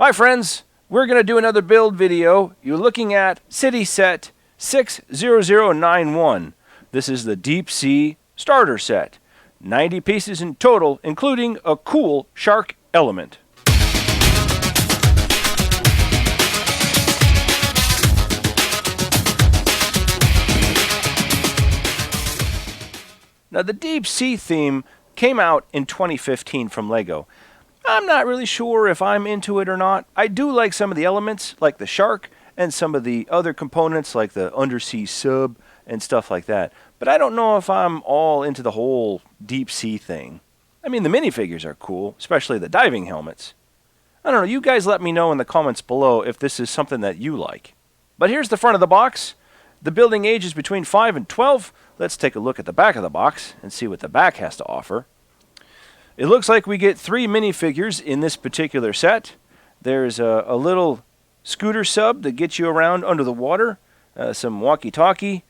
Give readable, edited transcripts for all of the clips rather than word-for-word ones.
Hi friends, we're going to do another build video. You're looking at City Set 60091. This is the Deep Sea Starter Set. 90 pieces in total, including a cool shark element. Now the Deep Sea theme came out in 2015 from LEGO. I'm not really sure if I'm into it or not. I do like some of the elements, like the shark, and some of the other components, like the undersea sub and stuff like that. But I don't know if I'm all into the whole deep sea thing. I mean, the minifigures are cool, especially the diving helmets. I don't know, you guys let me know in the comments below if this is something that you like. But here's the front of the box. The building age is between 5 and 12. Let's take a look at the back of the box and see what the back has to offer. It looks like we get 3 minifigures in this particular set. There's a little scooter sub that gets you around under the water, some walkie-talkie,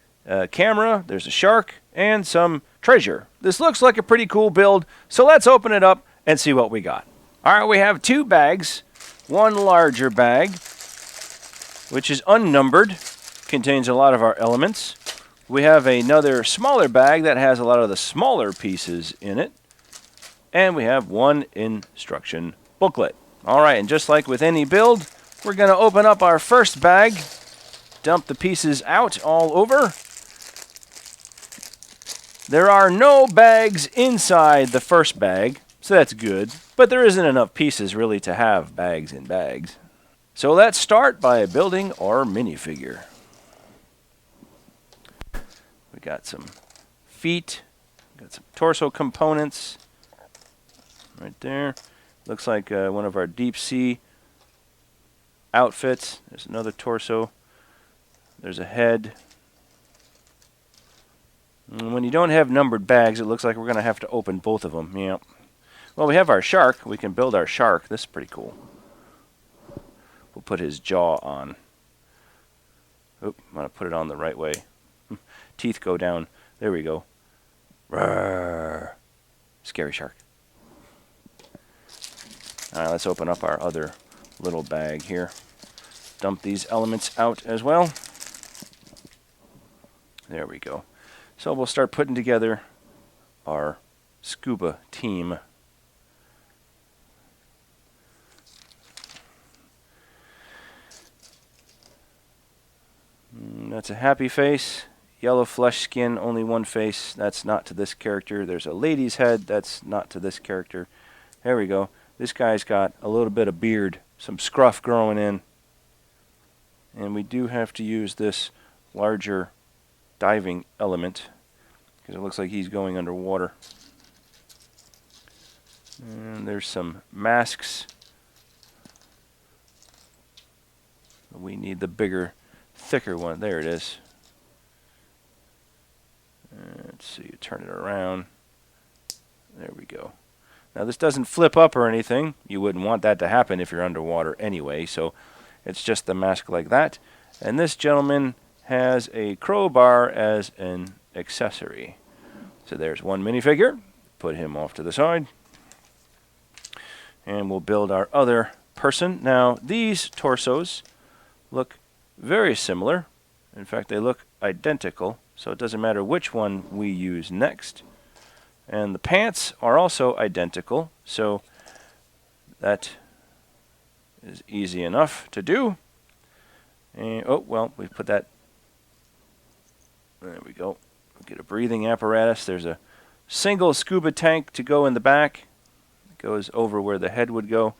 camera, there's a shark, and some treasure. This looks like a pretty cool build, so let's open it up and see what we got. Alright, we have 2 bags. One larger bag, which is unnumbered, contains a lot of our elements. We have another smaller bag that has a lot of the smaller pieces in it. And we have one instruction booklet. Alright, and just like with any build, we're going to open up our first bag, dump the pieces out all over. There are no bags inside the first bag, so that's good. But there isn't enough pieces really to have bags in bags. So let's start by building our minifigure. We got some feet, got some torso components. Right there. Looks like one of our deep sea outfits. There's another torso. There's a head. And when you don't have numbered bags, it looks like we're going to have to open both of them. Yeah. Well, we have our shark. We can build our shark. This is pretty cool. We'll put his jaw on. Oop, I'm going to put it on the right way. Teeth go down. There we go. Rawr. Scary shark. Alright, let's open up our other little bag here. Dump these elements out as well. There we go. So we'll start putting together our scuba team. That's a happy face. Yellow flesh skin, only one face. That's not to this character. There's a lady's head. That's not to this character. There we go. This guy's got a little bit of beard, some scruff growing in. And we do have to use this larger diving element because it looks like he's going underwater. And there's some masks. We need the bigger, thicker one. There it is. Let's see, you turn it around. There we go. Now this doesn't flip up or anything. You wouldn't want that to happen if you're underwater anyway, so it's just the mask like that. And this gentleman has a crowbar as an accessory. So there's one minifigure. Put him off to the side. And we'll build our other person. Now these torsos look very similar. In fact, they look identical, so it doesn't matter which one we use next. And the pants are also identical, so that is easy enough to do. And, oh, well, we put that, there we go. We'll get a breathing apparatus. There's a single scuba tank to go in the back. It goes over where the head would go.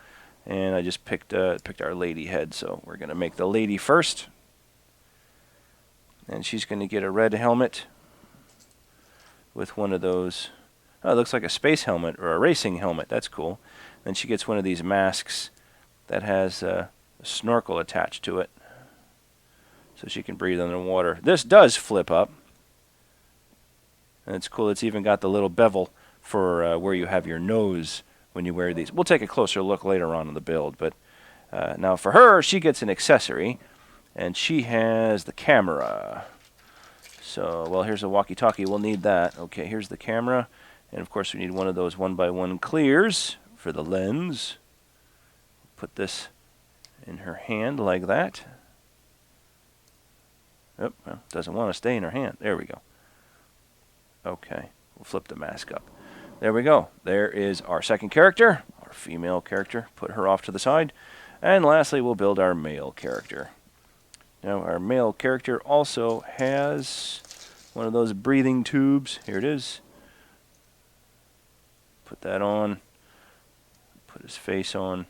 And I just picked our lady head, so we're going to make the lady first. And she's going to get a red helmet with one of those. Oh, it looks like a space helmet or a racing helmet. That's cool. Then she gets one of these masks that has a snorkel attached to it, so she can breathe underwater. This does flip up, and it's cool. It's even got the little bevel for where you have your nose when you wear these. We'll take a closer look later on in the build, but now for her, she gets an accessory, and she has the camera. So, well, here's a walkie-talkie. We'll need that. Okay, here's the camera. And of course we need one of those 1x1 clears for the lens. Put this in her hand like that. Oh, well, doesn't want to stay in her hand. There we go. Okay, we'll flip the mask up. There we go. There is our second character, our female character. Put her off to the side. And lastly, we'll build our male character. Now, our male character also has one of those breathing tubes. Here it is. Put that on. Put his face on.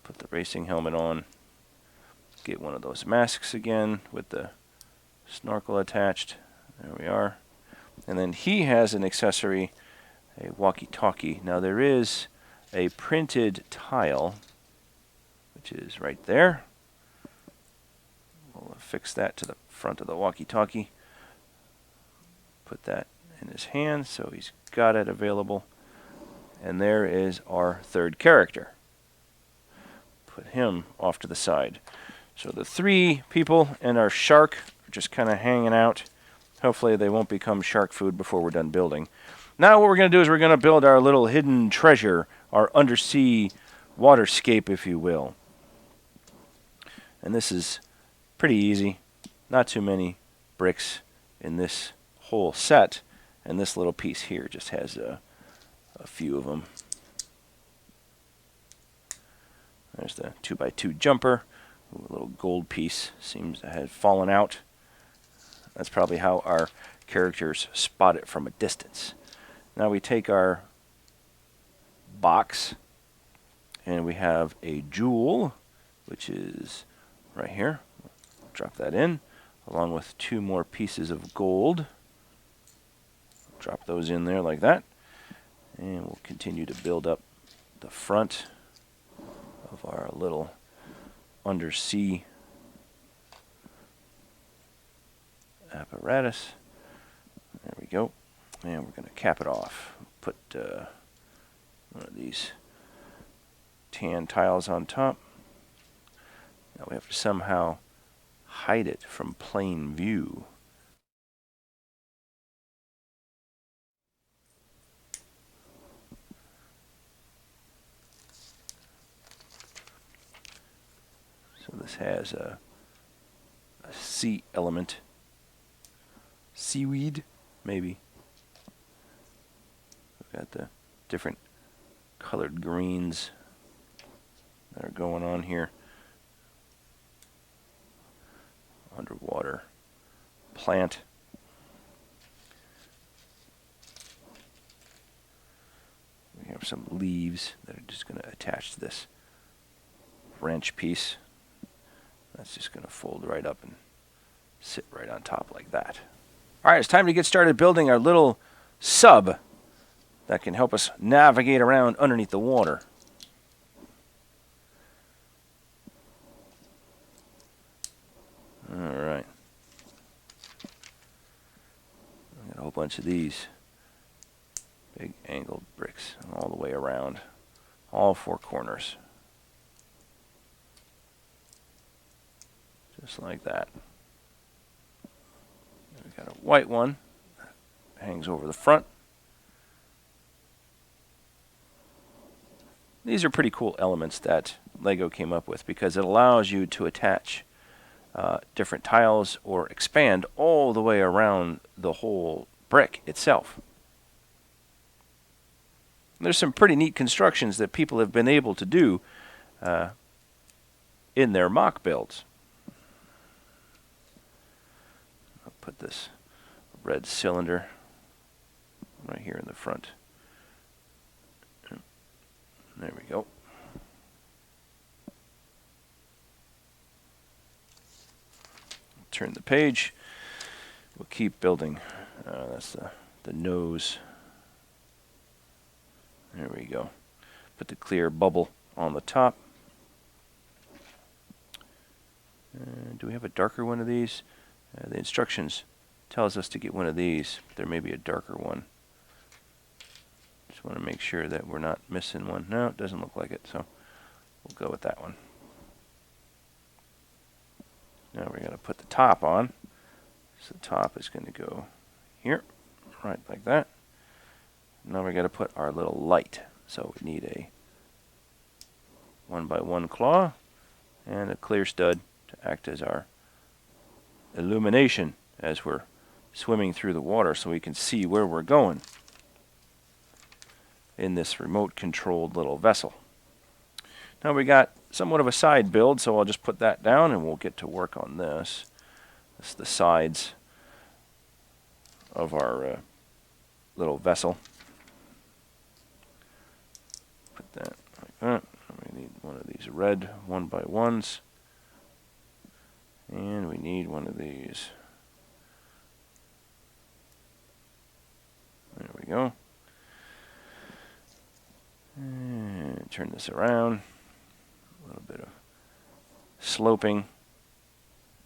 Put the racing helmet on. Get one of those masks again with the snorkel attached. There we are. And then he has an accessory, a walkie-talkie. Now there is a printed tile, which is right there. We'll affix that to the front of the walkie-talkie. Put that in his hand so he's got it available. And there is our third character. Put him off to the side. So the three people and our shark are just kind of hanging out. Hopefully they won't become shark food before we're done building. Now what we're going to do is we're going to build our little hidden treasure, our undersea waterscape, if you will. And this is pretty easy. Not too many bricks in this whole set. And this little piece here just has a few of them. There's the 2x2 jumper. Ooh, a little gold piece seems to have fallen out. That's probably how our characters spot it from a distance. Now we take our box and we have a jewel, which is right here. Drop that in along with two more pieces of gold. Drop those in there like that. And we'll continue to build up the front of our little undersea apparatus. There we go. And we're going to cap it off. Put one of these tan tiles on top. Now we have to somehow hide it from plain view. So this has a sea element. Seaweed, maybe. We've got the different colored greens that are going on here. Underwater plant. We have some leaves that are just going to attach to this wrench piece. That's just going to fold right up and sit right on top like that. All right, it's time to get started building our little sub that can help us navigate around underneath the water. All right. I got a whole bunch of these big angled bricks all the way around, all four corners. Just like that. We've got a white one that hangs over the front. These are pretty cool elements that Lego came up with because it allows you to attach different tiles or expand all the way around the whole brick itself. There's some pretty neat constructions that people have been able to do in their mock builds. I'll put this red cylinder right here in the front. There we go. Turn the page. We'll keep building. That's the nose. There we go. Put the clear bubble on the top. Do we have a darker one of these? The instructions tells us to get one of these. There may be a darker one. Just want to make sure that we're not missing one. No, it doesn't look like it, so we'll go with that one. Now we're going to put the top on. So the top is going to go here, right like that. Now we're going to put our little light. So we need a 1x1 claw and a clear stud to act as our illumination as we're swimming through the water so we can see where we're going in this remote controlled little vessel. Now we got somewhat of a side build, so I'll just put that down and we'll get to work on this. This is the sides of our little vessel. Put that like that. We need one of these red 1x1s. And we need one of these. There we go. And turn this around. A little bit of sloping,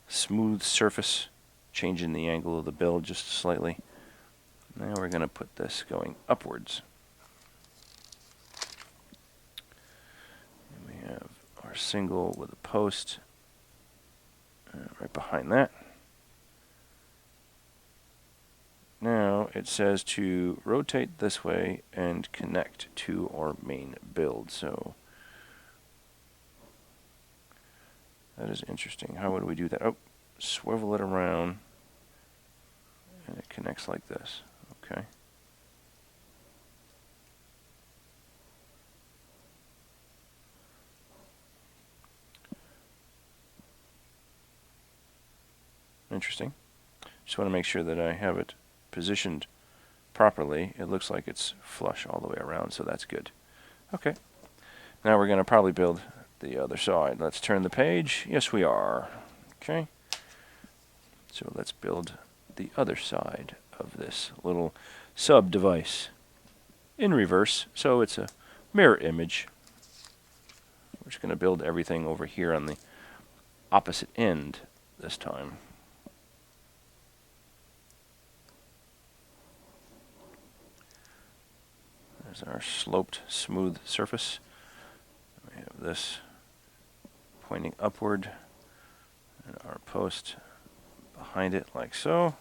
smooth surface, changing the angle of the build just slightly. Now we're going to put this going upwards. And we have our single with a post right behind that. Now it says to rotate this way and connect to our main build. So that is interesting. How would we do that? Oh, swivel it around and it connects like this. Okay. Interesting. Just want to make sure that I have it positioned properly. It looks like it's flush all the way around, so that's good. Okay. Now we're going to probably build the other side. Let's turn the page. Yes, we are. Okay. So let's build the other side of this little sub device in reverse. So it's a mirror image. We're just going to build everything over here on the opposite end this time. There's our sloped, smooth surface. We have this pointing upward, and our post behind it like so.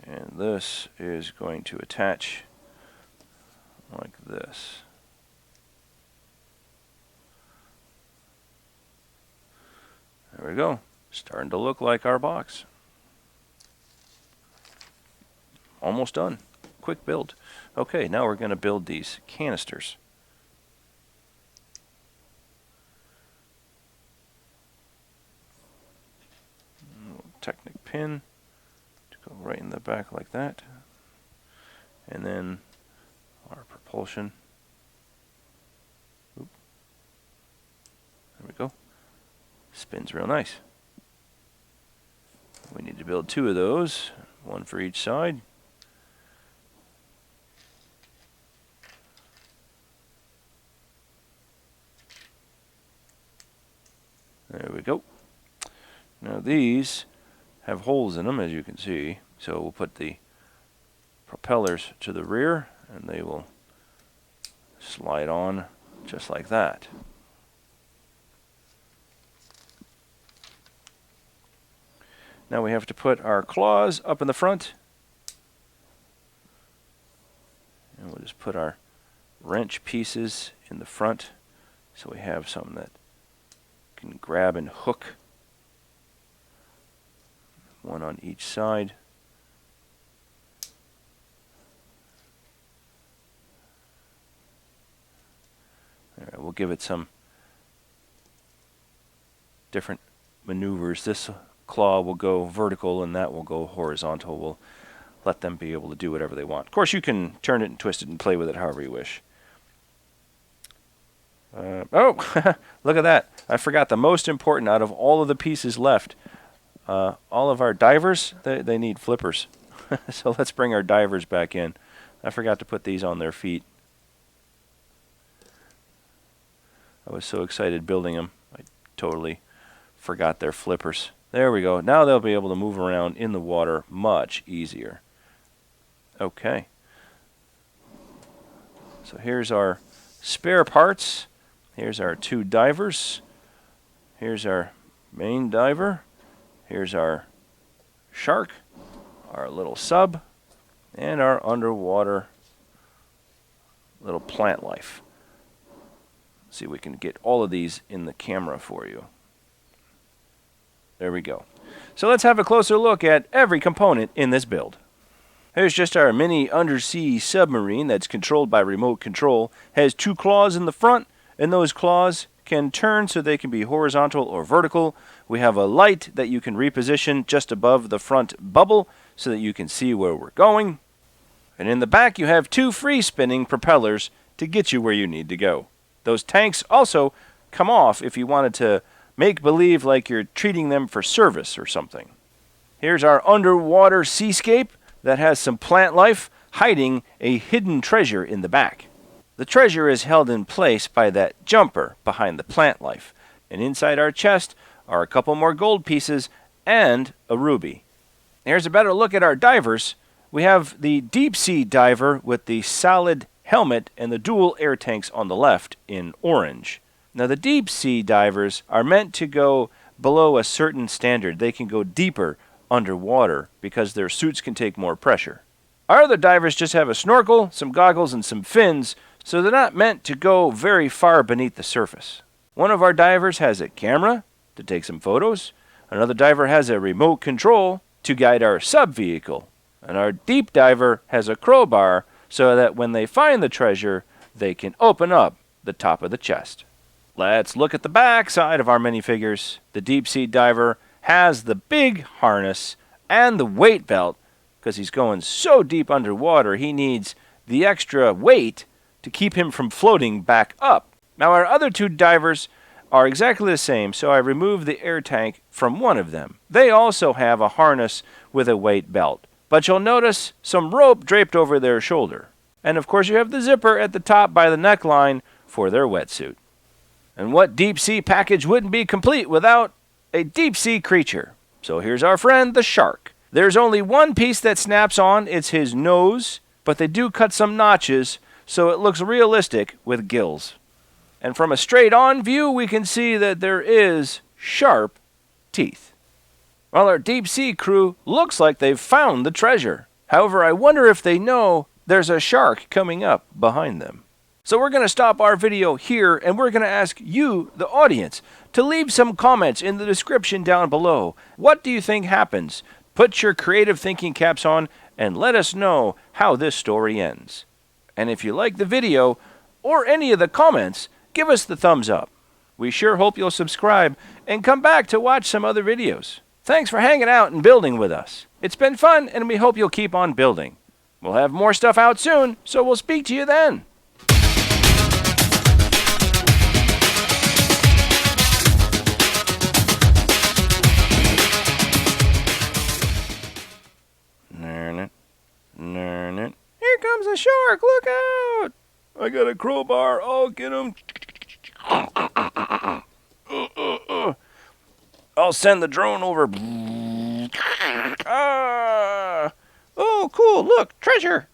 And this is going to attach like this. There we go. Starting to look like our box. Almost done. Quick build. Okay, now we're going to build these canisters. Technic pin to go right in the back like that. And then our propulsion. Oop. There we go. Spins real nice. We need to build 2 of those, one for each side. There we go. Now these have holes in them, as you can see, so we'll put the propellers to the rear and they will slide on just like that. Now we have to put our claws up in the front, and we'll just put our wrench pieces in the front so we have something that can grab and hook, one on each side. Alright, we'll give it some different maneuvers. This claw will go vertical and that will go horizontal. We'll let them be able to do whatever they want. Of course, you can turn it and twist it and play with it however you wish. Oh, look at that. I forgot the most important out of all of the pieces left. All of our divers, they need flippers. So let's bring our divers back in. I forgot to put these on their feet. I was so excited building them, I totally forgot their flippers. There we go. Now they'll be able to move around in the water much easier. Okay. So here's our spare parts. Here's our 2 divers. Here's our main diver. Here's our shark, our little sub, and our underwater little plant life. See if we can get all of these in the camera for you. There we go. So let's have a closer look at every component in this build. Here's just our mini undersea submarine that's controlled by remote control. Has 2 claws in the front, and those claws can turn so they can be horizontal or vertical. We have a light that you can reposition just above the front bubble so that you can see where we're going. And in the back you have 2 free spinning propellers to get you where you need to go. Those tanks also come off if you wanted to make believe like you're treating them for service or something. Here's our underwater seascape that has some plant life hiding a hidden treasure in the back. The treasure is held in place by that jumper behind the plant life. And inside our chest are a couple more gold pieces and a ruby. Here's a better look at our divers. We have the deep sea diver with the solid helmet and the dual air tanks on the left in orange. Now the deep sea divers are meant to go below a certain standard. They can go deeper underwater because their suits can take more pressure. Our other divers just have a snorkel, some goggles, and some fins, so they're not meant to go very far beneath the surface. One of our divers has a camera to take some photos. Another diver has a remote control to guide our sub-vehicle. And our deep diver has a crowbar so that when they find the treasure, they can open up the top of the chest. Let's look at the back side of our minifigures. The deep sea diver has the big harness and the weight belt because he's going so deep underwater he needs the extra weight to keep him from floating back up. Now our other 2 divers are exactly the same, so I removed the air tank from one of them. They also have a harness with a weight belt, but you'll notice some rope draped over their shoulder. And of course you have the zipper at the top by the neckline for their wetsuit. And what deep sea package wouldn't be complete without a deep sea creature? So here's our friend, the shark. There's only one piece that snaps on, it's his nose, but they do cut some notches so it looks realistic with gills. And from a straight-on view, we can see that there is sharp teeth. Well, our deep-sea crew looks like they've found the treasure. However, I wonder if they know there's a shark coming up behind them. So we're going to stop our video here, and we're going to ask you, the audience, to leave some comments in the description down below. What do you think happens? Put your creative thinking caps on, and let us know how this story ends. And if you like the video, or any of the comments, give us the thumbs up. We sure hope you'll subscribe and come back to watch some other videos. Thanks for hanging out and building with us. It's been fun, and we hope you'll keep on building. We'll have more stuff out soon, so we'll speak to you then. Here comes a shark, look out! I got a crowbar, I'll get him. I'll send the drone over. Ah! Oh, cool, look, treasure!